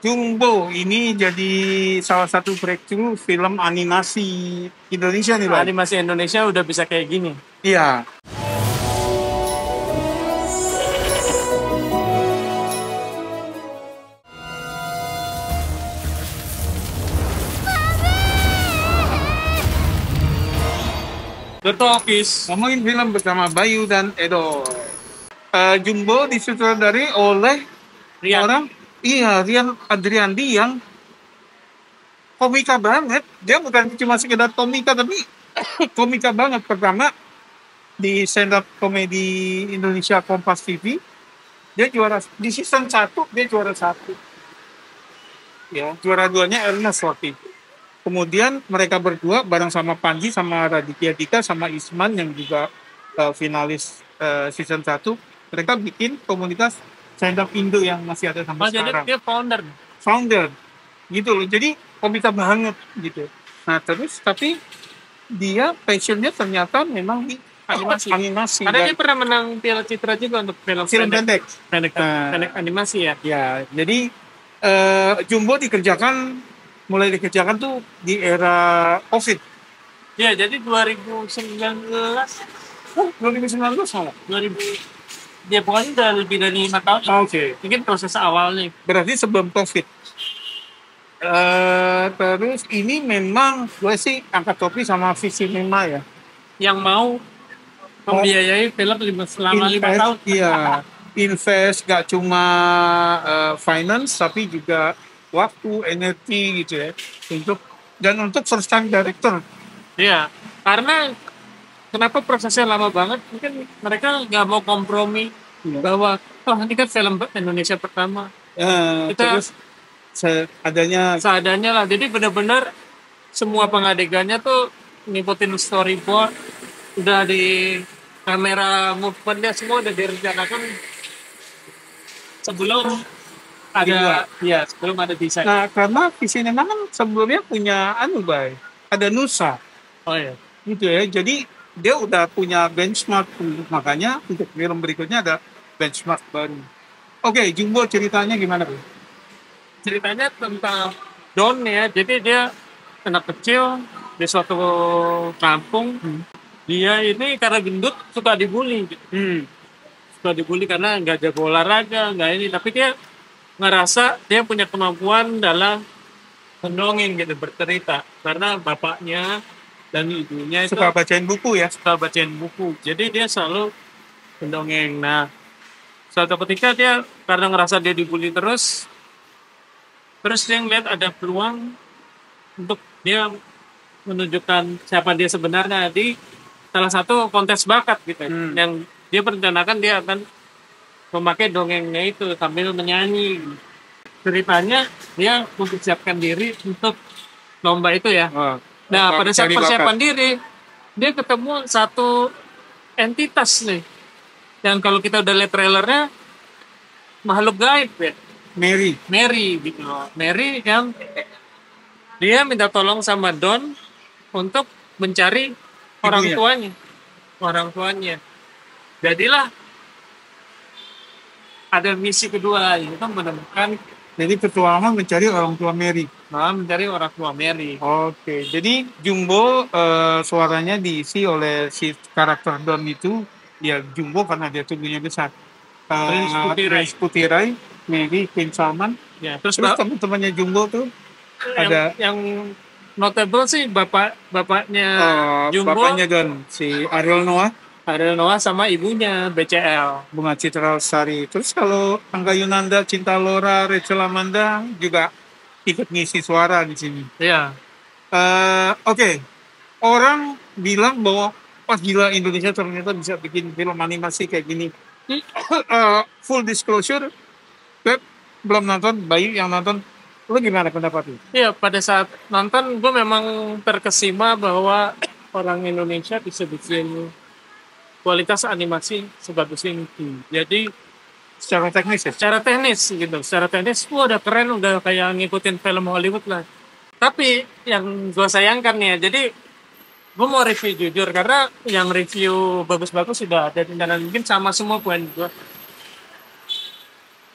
Jumbo ini jadi salah satu breakthrough film animasi Indonesia nih, Bang. Animasi Indonesia udah bisa kayak gini. Iya. The Talkies. Ngomongin film bersama Bayu dan Edo. Jumbo disutradari oleh Rian. Rian Adriandi yang komika banget. Dia bukan cuma sekedar komika, tapi komika banget. Pertama, di stand up komedi Indonesia Kompas TV, dia juara di season 1, dia juara 1. Ya, juara 2-nya Ernest waktu itu. Kemudian mereka berdua bareng sama Panji, sama Raditya Dika, sama Isman yang juga finalis season 1, mereka bikin komunitas stand up Indo yang masih ada sampai sekarang. Jadi dia Founder, gitu loh. Jadi komika banget gitu. Nah terus tapi dia passionnya ternyata memang di animasi. Karena dia pernah menang Piala Citra juga untuk film pendek animasi ya. Ya, jadi Jumbo mulai dikerjakan tuh di era COVID. Ya, jadi 2019 salah. 2000. Dia pokoknya udah lebih dari 5 tahun. Oke. Mungkin proses awalnya. Berarti sebelum COVID. Terus ini memang gue sih angkat topi sama visi Mema ya. Yang mau membiayai film selama 5 tahun. Iya. Invest gak cuma finance tapi juga waktu, energi gitu ya, untuk first time director. Iya, karena kenapa prosesnya lama banget? Mungkin mereka nggak mau kompromi bahwa ini kan film Indonesia pertama. Kita terus seadanya lah. Jadi benar-benar semua pengadegannya tuh ngikutin storyboard, udah di kamera movementnya semua udah direncanakan sebelum ada desain. Nah, karena visi memang kan sebelumnya punya ada Nusa. Oh iya. Gitu ya. Jadi dia udah punya benchmark, makanya untuk film berikutnya ada benchmark baru. Oke, Jumbo ceritanya gimana, Bu? Ceritanya tentang Don ya. Jadi dia anak kecil di suatu kampung. Dia ini karena gendut suka dibully. Suka dibully karena nggak jago olahraga, nggak ini. Tapi dia ngerasa dia punya kemampuan dalam mendongeng gitu, bercerita, karena bapaknya dan ibunya itu suka bacain buku. Jadi dia selalu mendongeng. Nah, suatu ketika dia karena ngerasa dia dibully terus dia ngeliat ada peluang untuk dia menunjukkan siapa dia sebenarnya di salah satu kontes bakat gitu. Yang dia merencanakan dia akan memakai dongengnya itu sambil menyanyi. Ceritanya dia mempersiapkan diri untuk lomba itu ya. Nah, pada saat persiapan diri, dia ketemu satu entitas nih. Yang kalau kita udah lihat trailernya, makhluk gaib ya. Mary gitu. Mary yang dia minta tolong sama Don untuk mencari orang tuanya. Jadilah ada misi kedua, itu menemukan. Jadi petualangan mencari orang tua Mary. Oke, jadi Jumbo suaranya diisi oleh si karakter Don itu, ya Jumbo karena dia tubuhnya besar. Prince Putirai, Mary, King Salman. Ya, terus teman-temannya Jumbo tuh ada yang notable sih bapaknya Jumbo. Bapaknya Don, si Ariel Noah sama ibunya BCL Bunga Citra Lestari. Terus kalau Angga Yunanda, Cinta Lora, Rachel Amanda juga ikut ngisi suara di sini. Iya. Oke. Orang bilang bahwa gila Indonesia ternyata bisa bikin film animasi kayak gini. Full disclosure, Beb belum nonton, Bayu yang nonton. Lu gimana pendapatnya? Iya, pada saat nonton gue memang terkesima bahwa orang Indonesia bisa bikin kualitas animasi sebagus ini. Jadi secara teknis gitu. Secara teknis udah keren, udah kayak ngikutin film Hollywood lah. Tapi yang gue sayangkan ya, jadi gue mau review jujur karena yang review bagus-bagus sudah ada di dalam, mungkin sama semua poin gue.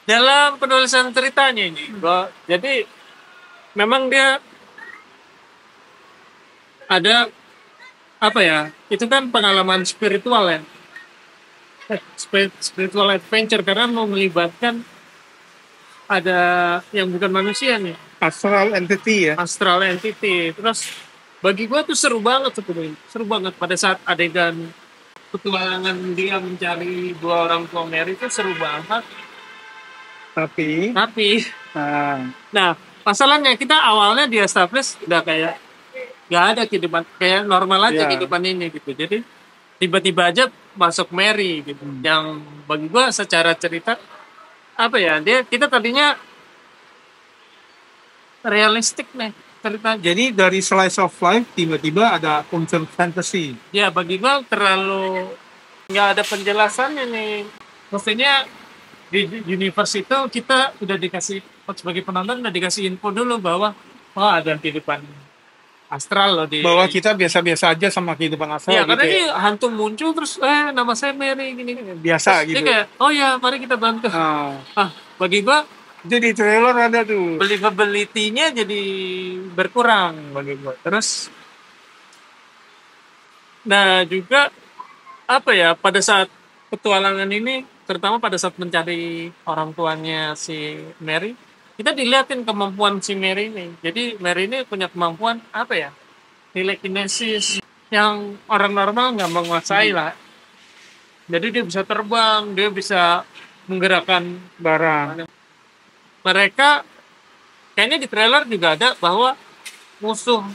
dalam penulisan ceritanya ini. Jadi memang dia ada apa ya? Itu kan pengalaman spiritual ya. Spiritual adventure karena mau melibatkan ada yang bukan manusia nih, Astral entity ya. astral entity. Terus bagi gua tuh seru banget sebetulnya. Seru banget pada saat adegan petualangan dia mencari dua orang tua Mary itu seru banget. Tapi Tapi nah, nah, masalahnya kita awalnya di establish udah kayak nggak ada kehidupan kayak normal aja Iya. kehidupan ini gitu. Jadi tiba-tiba aja masuk Mary gitu. Yang bagi gua secara cerita apa ya? Kita tadinya realistik nih cerita. jadi dari slice of life tiba-tiba ada unsur fantasy. Ya bagi gua terlalu nggak ada penjelasannya nih. Maksudnya di universe itu kita udah dikasih sebagai penonton udah dikasih info dulu bahwa ada kehidupan astral loh di Bahwa kita biasa-biasa aja sama kehidupan astral ya gitu karena ya. ini hantu muncul terus nama saya Mary gini Biasa terus gitu. dia kayak oh ya mari kita bantu bagi gua Jadi trailer ada tuh. believability-nya jadi berkurang bagi gua terus nah juga apa ya pada saat petualangan ini terutama pada saat mencari orang tuanya si Mary kita dilihatin kemampuan si Mary ini jadi Mary ini punya kemampuan apa ya telekinesis yang orang normal nggak menguasai lah jadi dia bisa terbang dia bisa menggerakkan Barang. mereka kayaknya di trailer juga ada bahwa musuh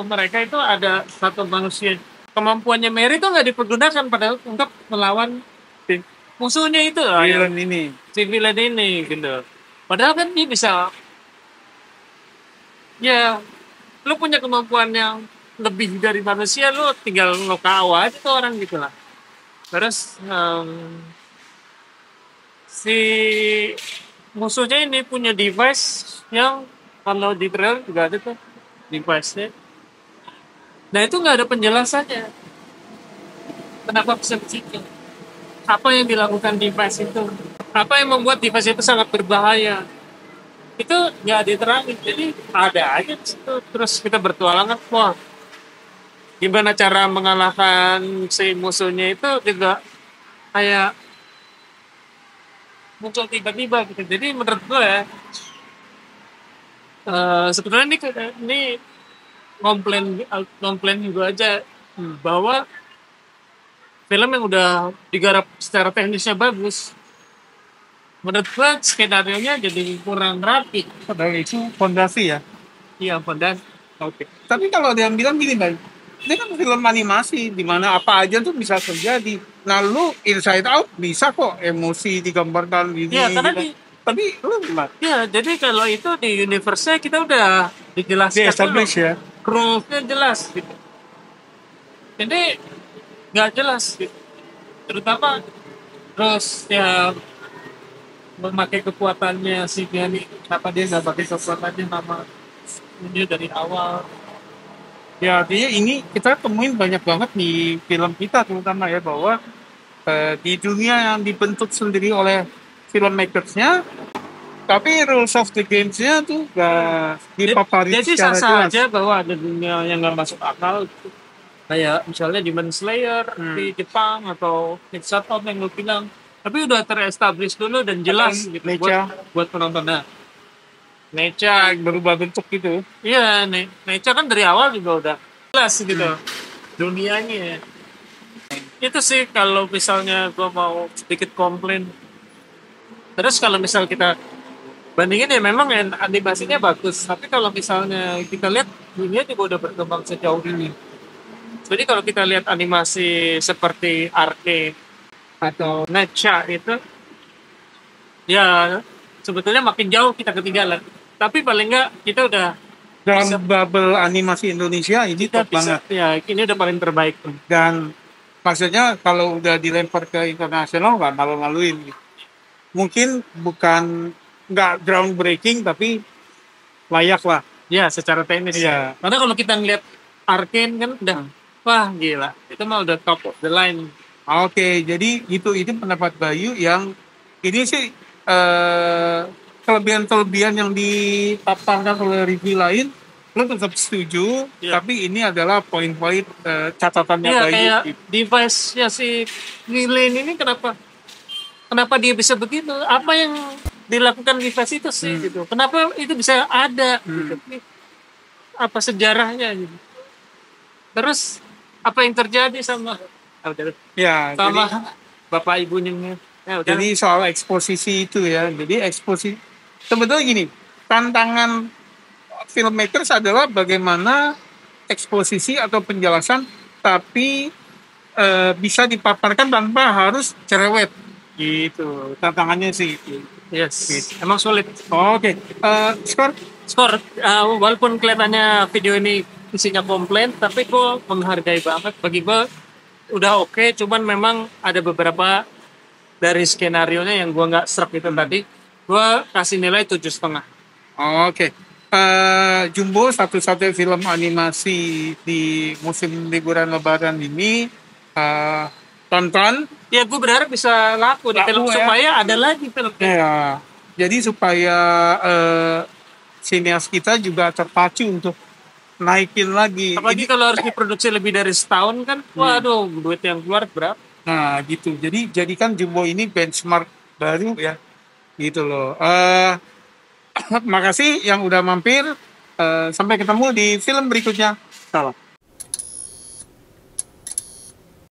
mereka itu ada satu manusia kemampuannya Mary itu nggak dipergunakan padahal untuk melawan musuhnya itu lah yang Villain ini. si villain ini gitu padahal kan dia bisa ya lu punya kemampuan yang lebih dari manusia lu tinggal lo kawa aja tuh orang gitu lah terus si musuhnya ini punya device yang kalau di trailer juga ada tuh device-nya nah itu nggak ada penjelasannya kenapa bisa begitu apa yang dilakukan device itu apa yang membuat device itu sangat berbahaya itu nggak diterangin jadi ada aja di situ terus kita bertualangan wah gimana cara mengalahkan si musuhnya itu juga kayak muncul tiba-tiba gitu jadi menurut gue ya sebenarnya ini komplain juga aja bahwa film yang udah digarap secara teknisnya bagus menurut gue skenario nya jadi kurang rapi Padahal itu fondasi ya. iya dan Oke. Tapi kalau ada yang bilang gini, Bang. Ini kan film animasi di mana apa aja tuh bisa terjadi. Nah, lu Inside Out bisa kok emosi digambarkan gini. ya karena gitu. Tapi lu gimana? ya jadi kalau itu di universe-nya kita udah dijelaskan dulu Di-establish ya. rules-nya jelas gitu jadi nggak jelas gitu terutama terus ya memakai kekuatannya si Gani kenapa dia nggak pakai kekuatannya nama dia dari awal Ya, artinya ini kita temuin banyak banget di film kita terutama ya bahwa di dunia yang dibentuk sendiri oleh filmmakers-nya tapi rules of the games-nya tuh gak dipaparin jadi secara sah-sah jelas. aja bahwa ada dunia yang nggak masuk akal gitu. Kayak misalnya Demon Slayer di Jepang atau Shutdown yang lu bilang tapi udah terestablish dulu dan jelas gitu buat penonton nah Neca Berubah bentuk gitu. iya Neca kan dari awal juga udah jelas gitu dunianya itu sih kalau misalnya gua mau sedikit komplain terus kalau misal kita bandingin ya memang animasinya bagus tapi kalau misalnya kita lihat dunia juga udah berkembang sejauh ini jadi kalau kita lihat animasi seperti Arcane atau Neca itu ya sebetulnya makin jauh kita ketinggalan tapi paling enggak kita udah Dalam bubble animasi Indonesia ini kita top banget. ya ini udah paling terbaik tuh. Dan maksudnya kalau udah dilempar ke internasional nggak malu-maluin gitu. Mungkin bukan nggak groundbreaking tapi layak lah. Ya secara teknis Iya. karena kalau kita ngeliat Arcane kan udah wah gila itu mah udah top of the line Oke, jadi itu pendapat Bayu yang ini sih eh, kelebihan-kelebihan yang dipaparkan oleh review lain, lo tetap setuju, Iya. tapi ini adalah poin-poin catatannya Iya, Bayu. kayak device-nya si Ghislaine ini kenapa dia bisa begitu? Apa yang dilakukan device itu sih gitu? Kenapa itu bisa ada gitu? Ini apa sejarahnya gitu? Terus apa yang terjadi sama Ya, sama jadi bapak ibunya? Ya udah. Jadi soal eksposisi itu ya. Jadi eksposisi sebetulnya gini, tantangan filmmakers adalah bagaimana eksposisi atau penjelasan tapi bisa dipaparkan tanpa harus cerewet gitu. Tantangannya sih itu. Yes, emang sulit. Oke, skor Skor, walaupun kelihatannya video ini isinya komplain, tapi gue menghargai banget. Bagi gue udah oke, cuman memang ada beberapa dari skenario nya yang gue nggak serap itu tadi. Gue kasih nilai 7,5. Oke. Jumbo satu-satunya film animasi di musim liburan Lebaran ini tonton Ya gue berharap bisa laku di film Laku, ya. supaya ada lagi film. ya. Jadi supaya sinias kita juga terpacu untuk naikin lagi. Apalagi kalau harus diproduksi lebih dari setahun kan, waduh duit yang keluar berapa? Nah, gitu. Jadi jadikan Jumbo ini benchmark baru ya. Gitu loh. Makasih yang udah mampir. Sampai ketemu di film berikutnya. Salam.